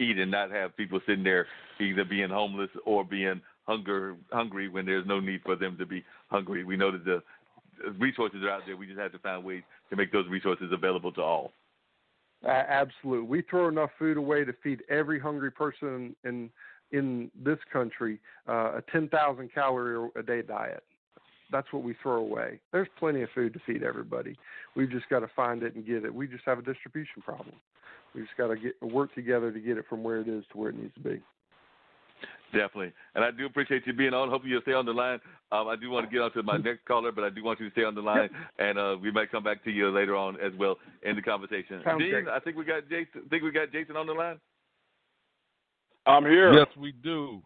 eat and not have people sitting there either being homeless or being hungry when there's no need for them to be hungry. We know that the resources are out there. We just have to find ways to make those resources available to all. Absolutely. We throw enough food away to feed every hungry person in this country a 10,000 calorie a day diet. That's what we throw away. There's plenty of food to feed everybody. We've just got to find it and get it. We just have a distribution problem. We just got to work together to get it from where it is to where it needs to be. Definitely. And I do appreciate you being on. Hopefully you'll stay on the line. I do want to get on to my next caller, but I do want you to stay on the line, and we might come back to you later on as well in the conversation. Dean, I think we got Jason on the line. I'm here. Yes, we do.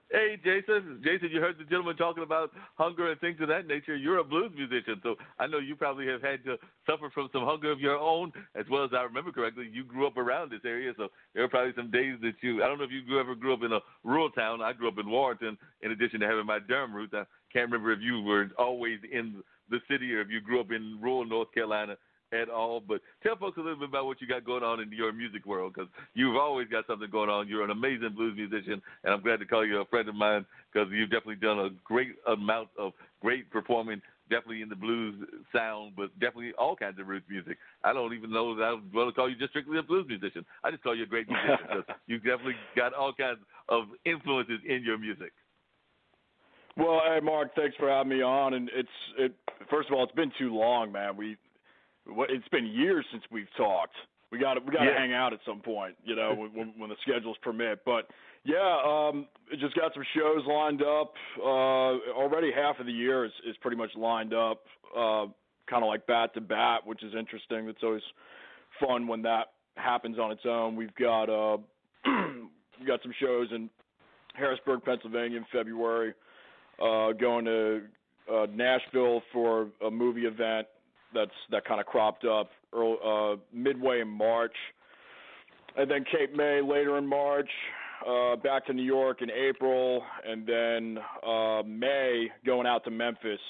Hey, Jason, you heard the gentleman talking about hunger and things of that nature. You're a blues musician, so I know you probably have had to suffer from some hunger of your own, as well as I remember correctly, you grew up around this area, so there were probably some days that I don't know if you ever grew up in a rural town. I grew up in Warrenton, in addition to having my Durham roots. I can't remember if you were always in the city or if you grew up in rural North Carolina at all, but tell folks a little bit about what you got going on in your music world, because you've always got something going on. You're an amazing blues musician, and I'm glad to call you a friend of mine, because you've definitely done a great amount of great performing, definitely in the blues sound, but definitely all kinds of roots music. I don't even know that I would want to call you just strictly a blues musician. I just call you a great musician, because you've definitely got all kinds of influences in your music. Well, hey, Mark, thanks for having me on, and first of all, it's been too long, man. It's been years since we've talked. We got to hang out at some point, when the schedules permit. But yeah, just got some shows lined up. Already half of the year is pretty much lined up, kind of like bat to bat, which is interesting. It's always fun when that happens on its own. We've got we got some shows in Harrisburg, Pennsylvania in February. Going to Nashville for a movie event. That kind of cropped up midway in March, and then Cape May later in March, back to New York in April, and then May going out to Memphis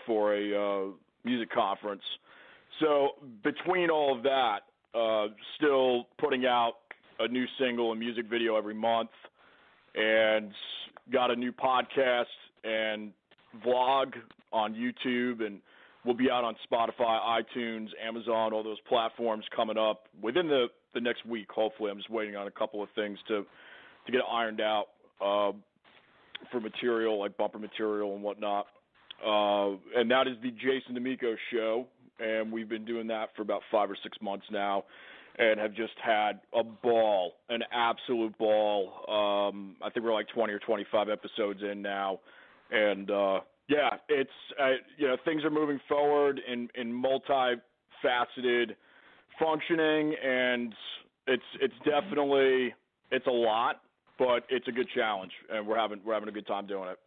for a music conference. So between all of that, still putting out a new single and music video every month, and got a new podcast and vlog on YouTube, and we'll be out on Spotify, iTunes, Amazon, all those platforms coming up within the next week, hopefully. I'm just waiting on a couple of things to get ironed out for material, like bumper material and whatnot. And that is the Jason Damico Show, and we've been doing that for about 5 or 6 months now and have just had a ball, an absolute ball. I think we're like 20 or 25 episodes in now, and yeah, it's things are moving forward in multifaceted functioning, and it's definitely a lot, but it's a good challenge, and we're having a good time doing it.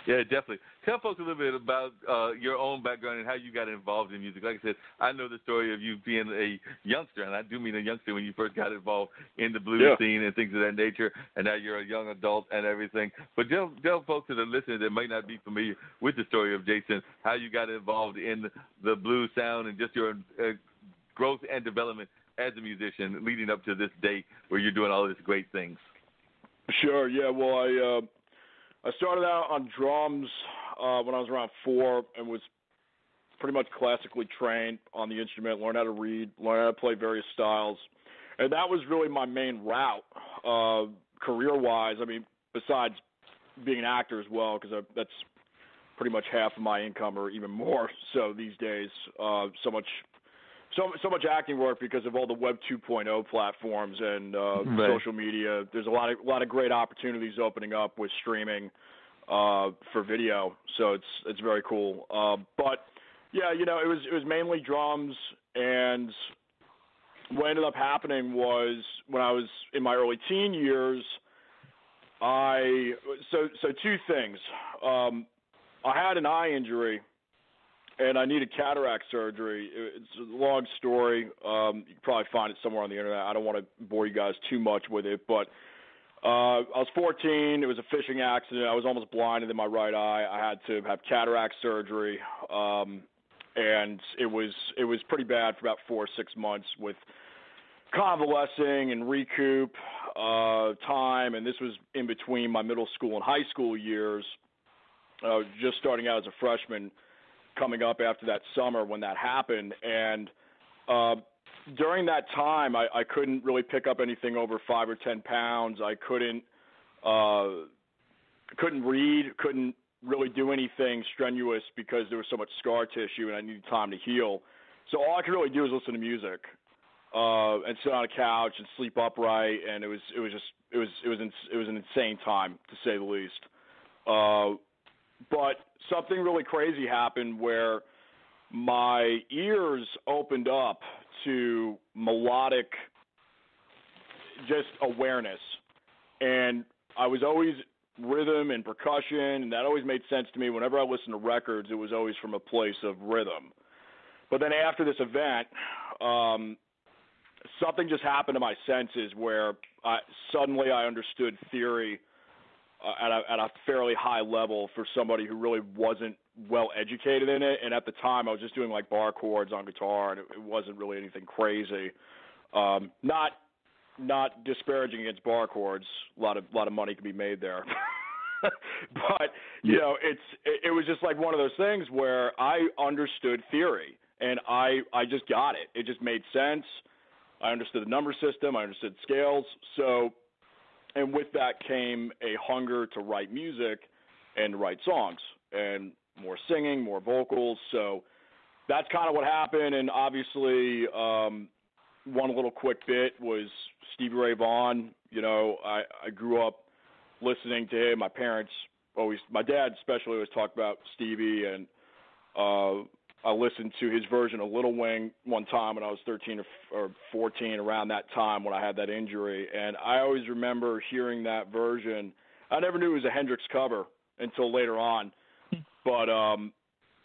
Yeah, definitely. Tell folks a little bit about your own background and how you got involved in music. Like I said, I know the story of you being a youngster, and I do mean a youngster when you first got involved in the blues scene and things of that nature, and now you're a young adult and everything. But tell folks that are listening that might not be familiar with the story of Jason, how you got involved in the blues sound and just your growth and development as a musician leading up to this day where you're doing all these great things. Sure, yeah. Well, I started out on drums when I was around 4 and was pretty much classically trained on the instrument, learned how to read, learned how to play various styles. And that was really my main route career-wise. I mean, besides being an actor as well, because that's pretty much half of my income or even more so these days. So much acting work because of all the Web 2.0 platforms and social media. There's a lot of great opportunities opening up with streaming for video, so it's very cool. But yeah, it was mainly drums, and what ended up happening was when I was in my early teen years, so two things. I had an eye injury, and I needed cataract surgery. It's a long story. You can probably find it somewhere on the internet. I don't want to bore you guys too much with it, but I was 14. It was a fishing accident. I was almost blinded in my right eye. I had to have cataract surgery, and it was pretty bad for about 4 or 6 months with convalescing and recoup time, and this was in between my middle school and high school years. Just starting out as a freshman, coming up after that summer when that happened, and during that time, I couldn't really pick up anything over 5 or 10 pounds. I couldn't read, couldn't really do anything strenuous because there was so much scar tissue and I needed time to heal. So all I could really do was listen to music and sit on a couch and sleep upright, and it was an insane time, to say the least. But something really crazy happened where my ears opened up to melodic just awareness. And I was always rhythm and percussion, and that always made sense to me. Whenever I listened to records, it was always from a place of rhythm. But then after this event, something just happened to my senses where suddenly I understood theory at a fairly high level for somebody who really wasn't well educated in it. And at the time, I was just doing like bar chords on guitar, and it wasn't really anything crazy. Not disparaging against bar chords. A lot of money can be made there. But you know, it was just like one of those things where I understood theory, and I just got it. It just made sense. I understood the number system. I understood scales. So, and with that came a hunger to write music and to write songs and more singing, more vocals. So that's kind of what happened. And obviously, one little quick bit was Stevie Ray Vaughan. You know, I grew up listening to him. My dad especially always talked about Stevie, and I listened to his version of Little Wing one time when I was 13 or 14, around that time when I had that injury. And I always remember hearing that version. I never knew it was a Hendrix cover until later on. But I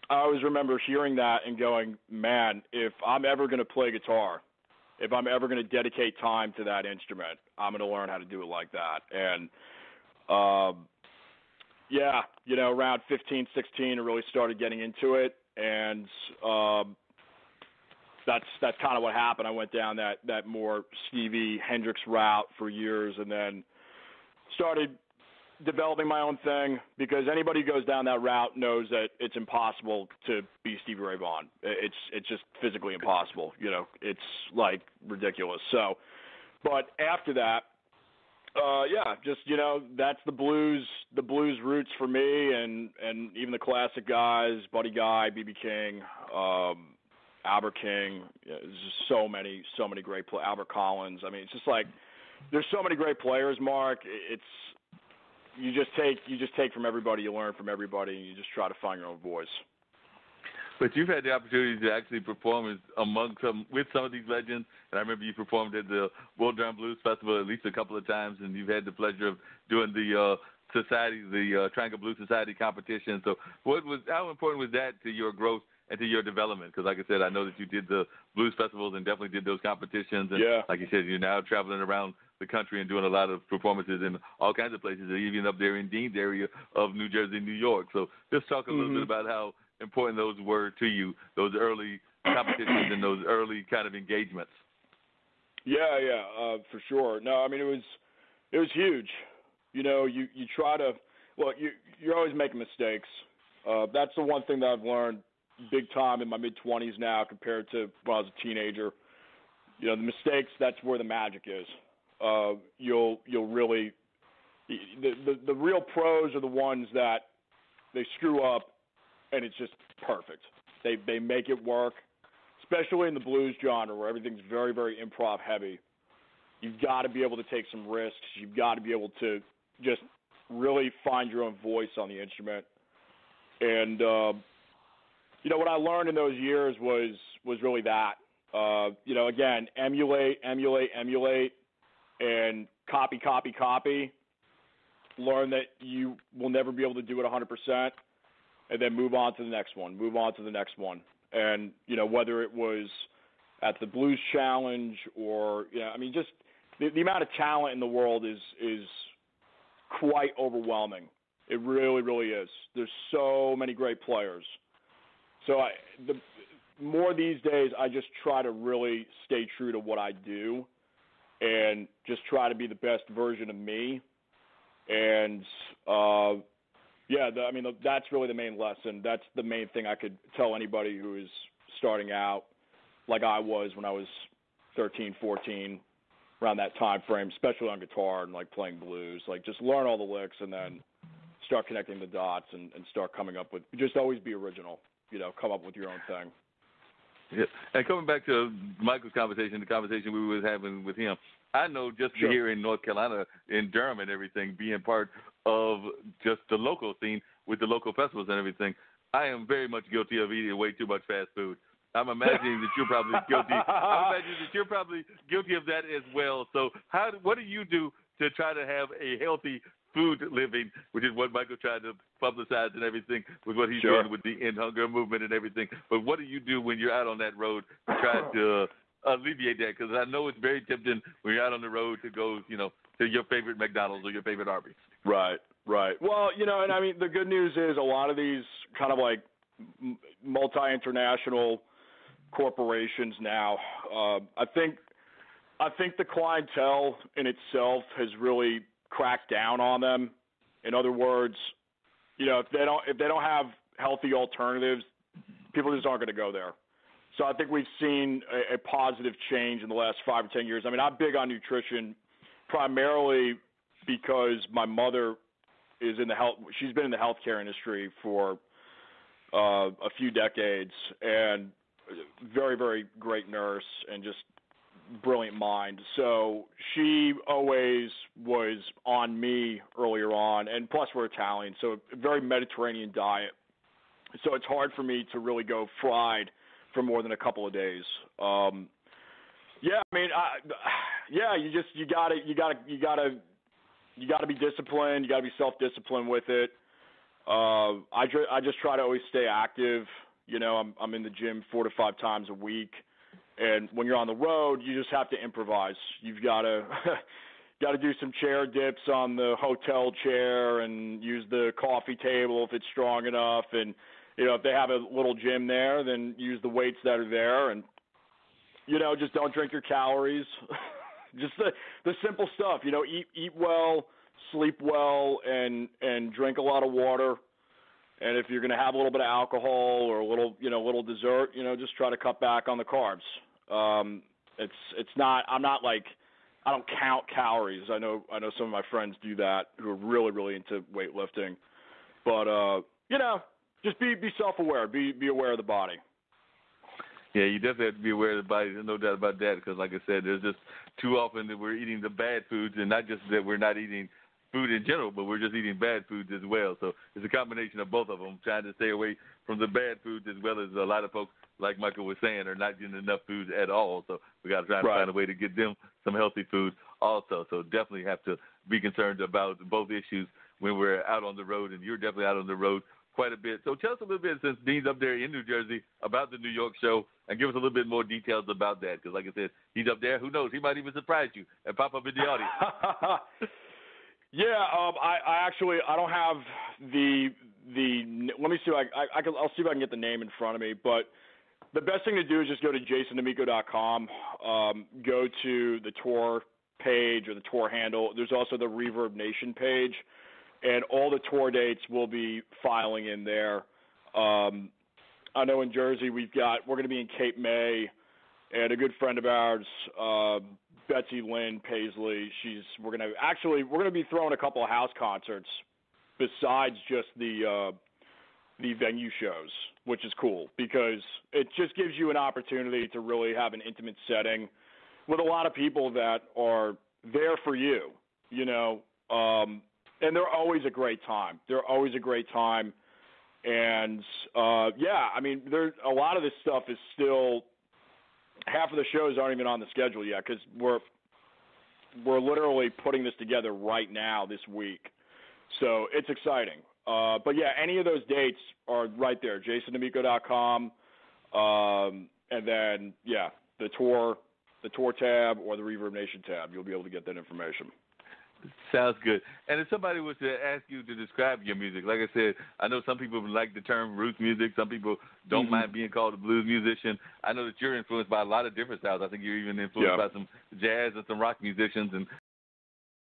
always remember hearing that and going, man, if I'm ever going to play guitar, if I'm ever going to dedicate time to that instrument, I'm going to learn how to do it like that. And, yeah, you know, around 15, 16, I really started getting into it. And that's kind of what happened. I went down that more Stevie Hendrix route for years, and then started developing my own thing, because anybody who goes down that route knows that it's impossible to be Stevie Ray Vaughan. It's just physically impossible. You know, it's like ridiculous. So, but after that, yeah, just, you know, that's the blues roots for me, and even the classic guys, Buddy Guy, B.B. King, Albert King. There's just so many great players. Albert Collins. I mean, it's just like there's so many great players, Mark. It's you just take from everybody, you learn from everybody, and you just try to find your own voice. But you've had the opportunity to actually perform with some of these legends, and I remember you performed at the World Drum Blues Festival at least a couple of times, and you've had the pleasure of doing the Triangle Blues Society competition. So, how important was that to your growth and to your development? Because, like I said, I know that you did the blues festivals and definitely did those competitions, and like you said, you're now traveling around the country and doing a lot of performances in all kinds of places, even up there in Dean's area of New Jersey, New York. So, just talk a little bit about how important those were to you, those early competitions and those early kind of engagements. Yeah, for sure. No, I mean, it was huge. You know, you try to, well, you're always making mistakes. That's the one thing that I've learned big time in my mid-20s now compared to when I was a teenager. You know, the mistakes, that's where the magic is. You'll really, the real pros are the ones that they screw up and it's just perfect. They make it work, especially in the blues genre where everything's very, very improv heavy. You've got to be able to take some risks. You've got to be able to just really find your own voice on the instrument. And, you know, what I learned in those years was really that. You know, again, emulate, and copy. Learn that you will never be able to do it 100%, and then move on to the next one. And, you know, whether it was at the Blues Challenge or, you know, I mean, just the amount of talent in the world is quite overwhelming. It really, really is. There's so many great players. So more these days, I just try to really stay true to what I do and just try to be the best version of me. And, that's really the main lesson. That's the main thing I could tell anybody who is starting out like I was when I was 13, 14, around that time frame, especially on guitar and, like, playing blues. Like, just learn all the licks and then start connecting the dots and start coming up with – just always be original, come up with your own thing. Yeah. And coming back to Michael's conversation, the conversation we were having with him, I know just Sure. here in North Carolina, in Durham and everything, being part of just the local scene with the local festivals and everything, I am very much guilty of eating way too much fast food. I'm imagining that you're probably guilty. I'm imagining that you're probably guilty of that as well. So what do you do to try to have a healthy food living, which is what Michael tried to publicize and everything with what he's Sure. doing with the End Hunger movement and everything. But what do you do when you're out on that road to try to alleviate that? Because I know it's very tempting when you're out on the road to go, to your favorite McDonald's or your favorite Arby's. Right. Well, and I mean, the good news is a lot of these kind of like multi-international corporations now, I think the clientele in itself has really cracked down on them. In other words, if they don't have healthy alternatives, people just aren't going to go there. So I think we've seen a positive change in the last 5 or 10 years. I mean, I'm big on nutrition primarily because my mother is she's been in the healthcare industry for a few decades, and very, very great nurse and just brilliant mind. So she always was on me earlier on, and plus we're Italian, so a very Mediterranean diet. So it's hard for me to really go fried for more than a couple of days. You gotta be disciplined. You gotta be self-disciplined with it. I just try to always stay active. I'm in the gym 4 to 5 times a week, and when you're on the road, you just have to improvise. You've got to do some chair dips on the hotel chair and use the coffee table if it's strong enough, and if they have a little gym there, then use the weights that are there, and just don't drink your calories. Just the simple stuff. Eat well, sleep well, and drink a lot of water. And if you're going to have a little bit of alcohol or a little dessert, just try to cut back on the carbs. It's not. I'm not like, I don't count calories. I know some of my friends do that who are really, really into weightlifting. But just be self-aware. Be aware of the body. Yeah, you definitely have to be aware of the body. There's no doubt about that, because like I said, there's just too often that we're eating the bad foods, and not just that we're not eating food in general, but we're just eating bad foods as well. So it's a combination of both of them, trying to stay away from the bad foods, as well as a lot of folks, like Michael was saying, are not getting enough food at all. So we got to try to find a way to get them some healthy food also. So definitely have to be concerned about both issues when we're out on the road, and you're definitely out on the road quite a bit. So tell us a little bit, since Dean's up there in New Jersey, about the New York show, and give us a little bit more details about that, because like I said, he's up there. Who knows? He might even surprise you and pop up in the audience. Yeah, I don't have the let me see if I'll see if I can get the name in front of me, but the best thing to do is just go to jasondamico.com, go to the tour page or the tour handle. There's also the Reverb Nation page, and all the tour dates will be filing in there. I know in Jersey we're going to be in Cape May, and a good friend of ours, Betsy Lynn Paisley, we're going to be throwing a couple of house concerts besides just the venue shows, which is cool because it just gives you an opportunity to really have an intimate setting with a lot of people that are there for you, and they're always a great time. And, there's a lot of this stuff is still – half of the shows aren't even on the schedule yet because we're literally putting this together right now this week. So it's exciting. But, yeah, any of those dates are right there, jasondamico.com, and then, the tour tab or the Reverb Nation tab. You'll be able to get that information. Sounds good. And if somebody was to ask you to describe your music, like I said, I know some people like the term roots music. Some people don't mind being called a blues musician. I know that you're influenced by a lot of different styles. I think you're even influenced by some jazz and some rock musicians. And